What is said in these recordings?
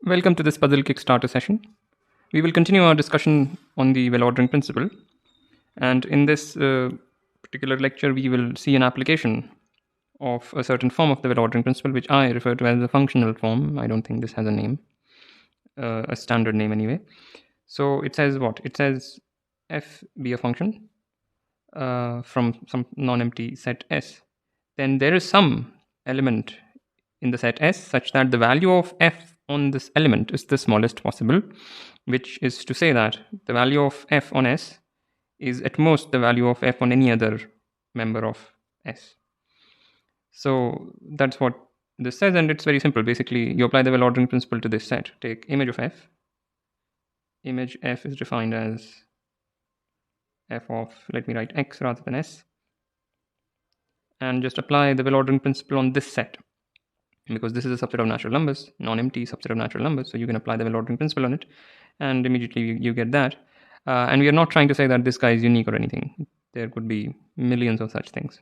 Welcome to this puzzle Kickstarter session. We will continue our discussion on the well ordering principle. And in this particular lecture, we will see an application of a certain form of the well ordering principle, which I refer to as a functional form. I don't think this has a name, a standard name anyway. So it says what? It says f be a function from some non-empty set S. Then there is some element in the set S such that the value of f on this element is the smallest possible, which is to say that the value of f on S is at most the value of f on any other member of S. So that's what this says, and it's very simple. Basically, you apply the well ordering principle to this set. Take image of f. Image f is defined as f of, let me write x rather than S, and just apply the well ordering principle on this set, because this is a subset of natural numbers, non-empty subset of natural numbers. So you can apply the well ordering principle on it, and immediately you get that. And we are not trying to say that this guy is unique or anything. There could be millions of such things.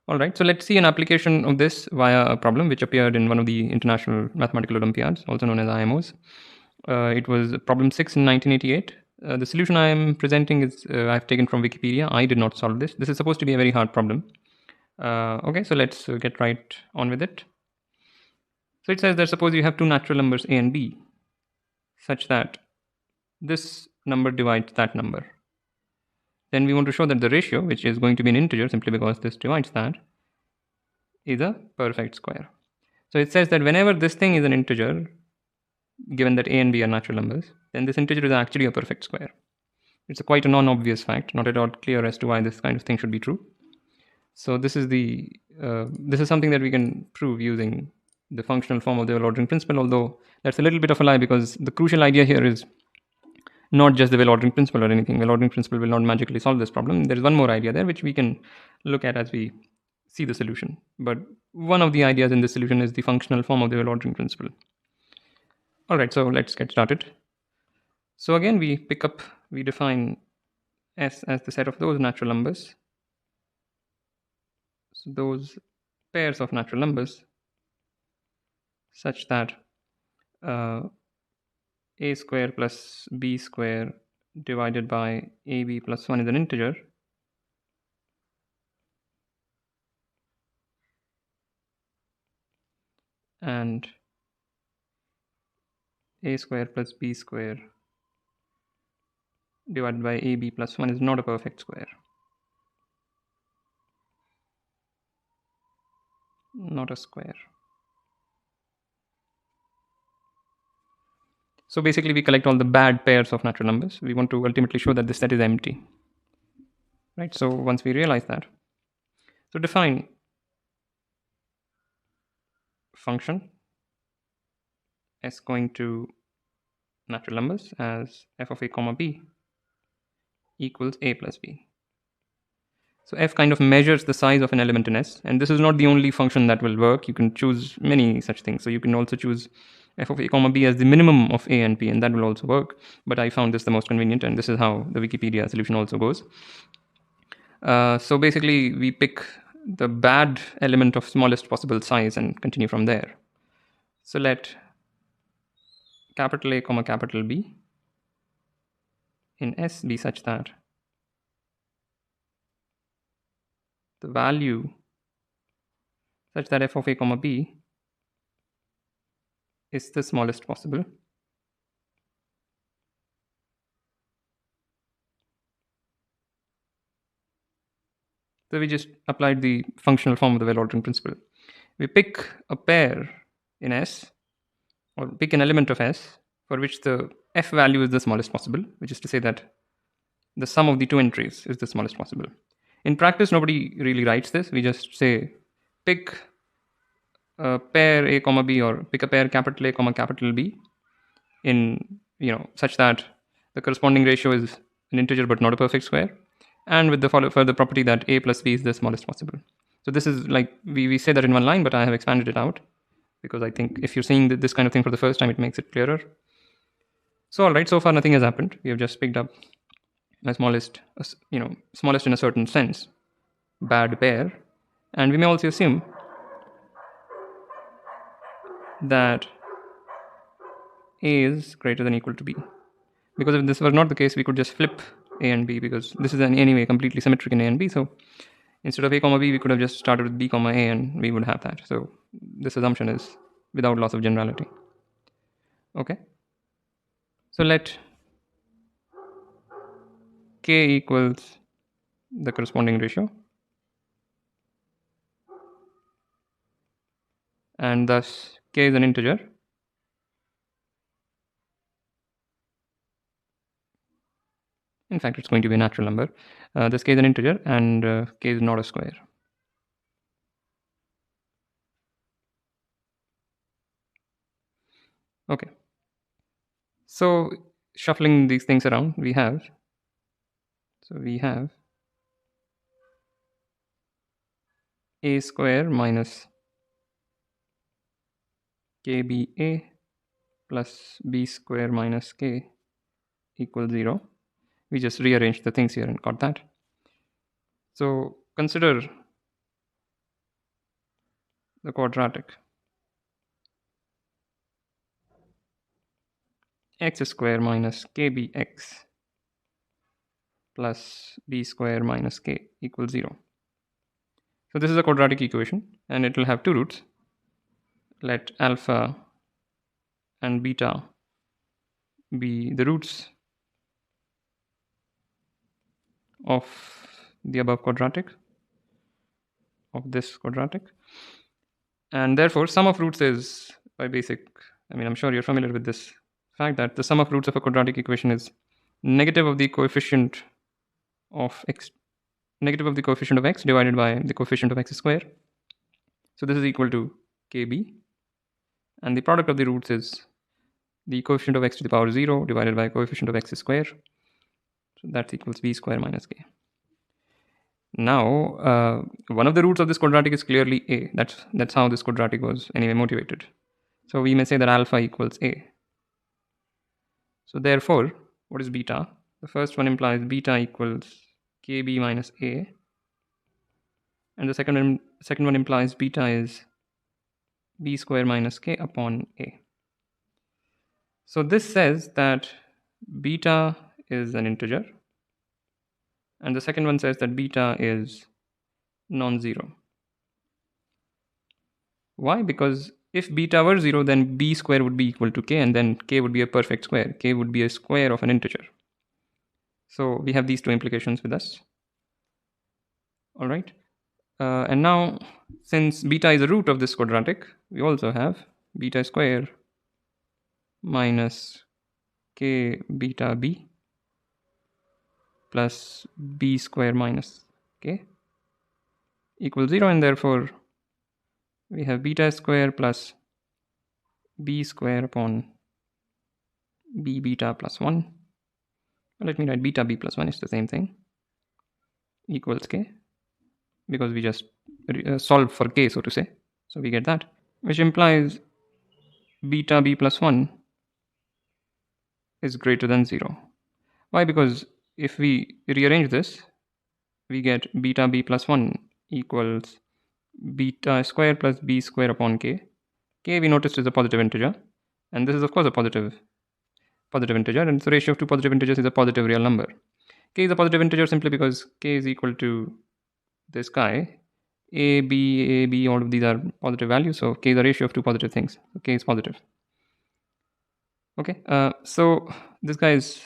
All right, so let's see an application of this via a problem which appeared in one of the International Mathematical Olympiads, also known as IMOs. It was problem 6 in 1988. The solution I am presenting is I've taken from Wikipedia. I did not solve this. This is supposed to be a very hard problem. Okay, so let's get right on with it. So it says that suppose you have two natural numbers a and b, such that this number divides that number. Then we want to show that the ratio, which is going to be an integer simply because this divides that, is a perfect square. So it says that whenever this thing is an integer, given that a and b are natural numbers, then this integer is actually a perfect square. It's quite a non-obvious fact, not at all clear as to why this kind of thing should be true. So this is something that we can prove using the functional form of the well ordering principle, although that's a little bit of a lie, because the crucial idea here is not just the well ordering principle or anything. Well ordering principle will not magically solve this problem. There is one more idea there which we can look at as we see the solution. But one of the ideas in this solution is the functional form of the well ordering principle. All right, so let's get started. So again, we define S as the set of those natural numbers. So those pairs of natural numbers such that a square plus b square divided by ab plus 1 is an integer, and a square plus b square divided by ab plus 1 is not a perfect square. Not a square. So basically, we collect all the bad pairs of natural numbers. We want to ultimately show that this set is empty. Right? So once we realize that, so define function s going to natural numbers as f of a comma b equals a plus b. So f kind of measures the size of an element in S, and this is not the only function that will work. You can choose many such things. So you can also choose f of a comma b as the minimum of a and b, and that will also work. But I found this the most convenient, and this is how the Wikipedia solution also goes. So basically, we pick the bad element of smallest possible size and continue from there. So let capital A comma capital B in S be such that the value such that f of a comma b is the smallest possible. So we just applied the functional form of the well ordering principle. We pick a pair in S, or pick an element of S for which the f value is the smallest possible, which is to say that the sum of the two entries is the smallest possible. In practice, nobody really writes this. We just say pick a pair a comma b, or pick a pair capital A comma capital B in, such that the corresponding ratio is an integer but not a perfect square, and with the further property that a plus b is the smallest possible. So this is like, we say that in one line, but I have expanded it out because I think if you're seeing this kind of thing for the first time, it makes it clearer. So all right, so far nothing has happened. We have just picked up a smallest in a certain sense bad pair, and we may also assume that A is greater than or equal to B. Because if this were not the case, we could just flip A and B, because this is anyway completely symmetric in A and B. So instead of A comma B, we could have just started with B comma A and we would have that. So this assumption is without loss of generality. Okay. So let K equals the corresponding ratio, and thus K is an integer. In fact, it's going to be a natural number. This K is an integer, and K is not a square. Okay. So shuffling these things around, we have A square minus KBA plus B square minus K equals 0. We just rearranged the things here and got that. So consider the quadratic. X square minus KBX plus B square minus K equals 0. So this is a quadratic equation, and it will have two roots. Let alpha and beta be the roots of the above quadratic, of this quadratic. And therefore, sum of roots is, by basic, I'm sure you're familiar with this fact that the sum of roots of a quadratic equation is negative of the coefficient of x, divided by the coefficient of x square. So this is equal to kb, and the product of the roots is the coefficient of x to the power 0 divided by coefficient of x square. So that equals b square minus k. Now, one of the roots of this quadratic is clearly a. That's how this quadratic was anyway motivated. So we may say that alpha equals a. So therefore, what is beta? The first one implies beta equals kb minus a, and the second one implies beta is b square minus k upon a. So this says that beta is an integer, and the second one says that beta is non-zero. Why? Because if beta were 0, then b square would be equal to k, and then k would be a perfect square. K would be a square of an integer. So we have these two implications with us. All right. And now, since beta is a root of this quadratic, we also have beta square minus k beta b plus b square minus k equals 0, and therefore we have beta square plus b square upon b beta plus 1. Let me write beta b plus 1 is the same thing, equals k, because we just solve for k, so to say. So we get that, which implies beta b plus 1 is greater than 0. Why? Because if we rearrange this, we get beta b plus 1 equals beta square plus b square upon k. K, we noticed, is a positive integer, and this is of course a positive integer, and the ratio of two positive integers is a positive real number. K is a positive integer simply because k is equal to this guy. A, B, all of these are positive values, so k is a ratio of two positive things. So k is positive. Okay, so this guy is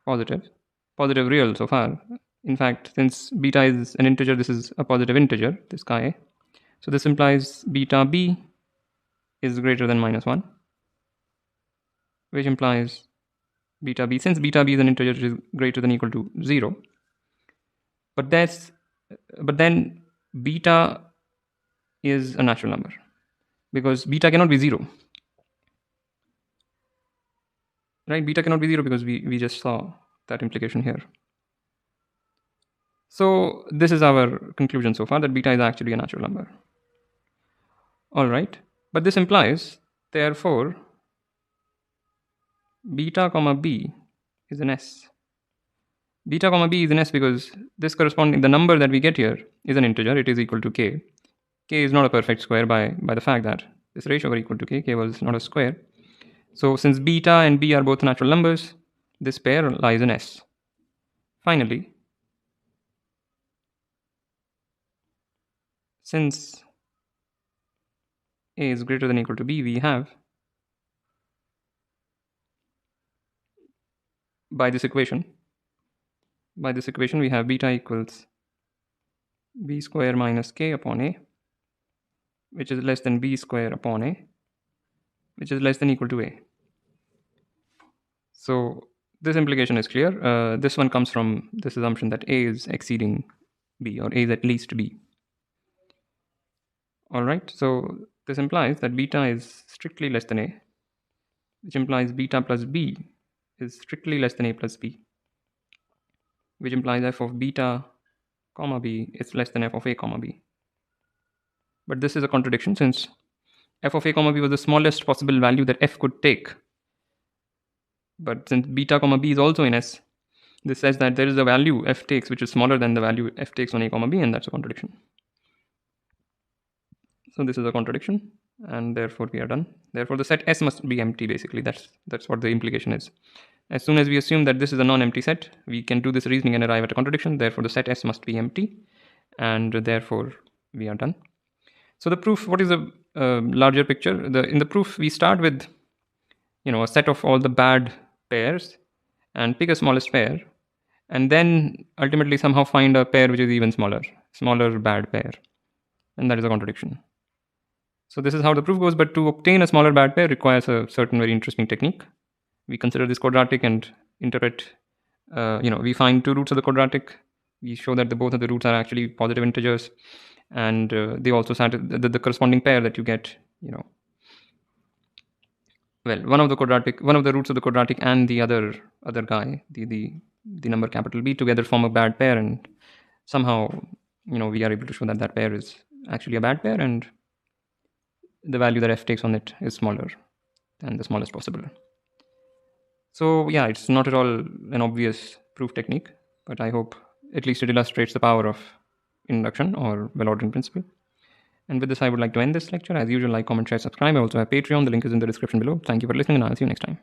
positive real so far. In fact, since beta is an integer, this is a positive integer, this guy. So this implies beta b is greater than minus 1, which implies beta b, since beta b is an integer, it is greater than or equal to 0. But then beta is a natural number, because beta cannot be 0. Right? Beta cannot be 0 because we just saw that implication here. So this is our conclusion so far, that beta is actually a natural number. All right. But this implies, therefore, beta comma b is an S. Beta comma b is an S because this corresponding, the number that we get here is an integer. It is equal to k. K is not a perfect square by the fact that this ratio were equal to k. K was not a square. So since beta and b are both natural numbers, this pair lies in S. Finally, since a is greater than or equal to b, we have, by this equation, we have beta equals b square minus k upon a, which is less than b square upon a, which is less than or equal to a. So this implication is clear. This one comes from this assumption that a is exceeding b, or a is at least b. All right, so this implies that beta is strictly less than a, which implies beta plus b is strictly less than a plus b, which implies f of beta comma b is less than f of a comma b. But this is a contradiction, since f of a comma b was the smallest possible value that f could take. But since beta comma b is also in S, this says that there is a value f takes which is smaller than the value f takes on a comma b, and that's a contradiction. So this is a contradiction, and therefore we are done. Therefore the set S must be empty, basically. That's what the implication is. As soon as we assume that this is a non-empty set, we can do this reasoning and arrive at a contradiction. Therefore the set S must be empty, and therefore we are done. So the proof, what is the larger picture? In the proof, we start with a set of all the bad pairs and pick a smallest pair, and then ultimately somehow find a pair which is even smaller bad pair, and that is a contradiction. So this is how the proof goes, but to obtain a smaller bad pair requires a certain very interesting technique. We consider this quadratic and interpret, we find two roots of the quadratic. We show that both of the roots are actually positive integers, and they also satisfy the corresponding pair that you get, one of the roots of the quadratic and the other guy, the number capital B, together form a bad pair, and somehow we are able to show that that pair is actually a bad pair, and the value that f takes on it is smaller than the smallest possible. So yeah, it's not at all an obvious proof technique, but I hope at least it illustrates the power of induction or well-ordering principle. And with this, I would like to end this lecture. As usual, like, comment, share, subscribe. I also have Patreon. The link is in the description below. Thank you for listening, and I'll see you next time.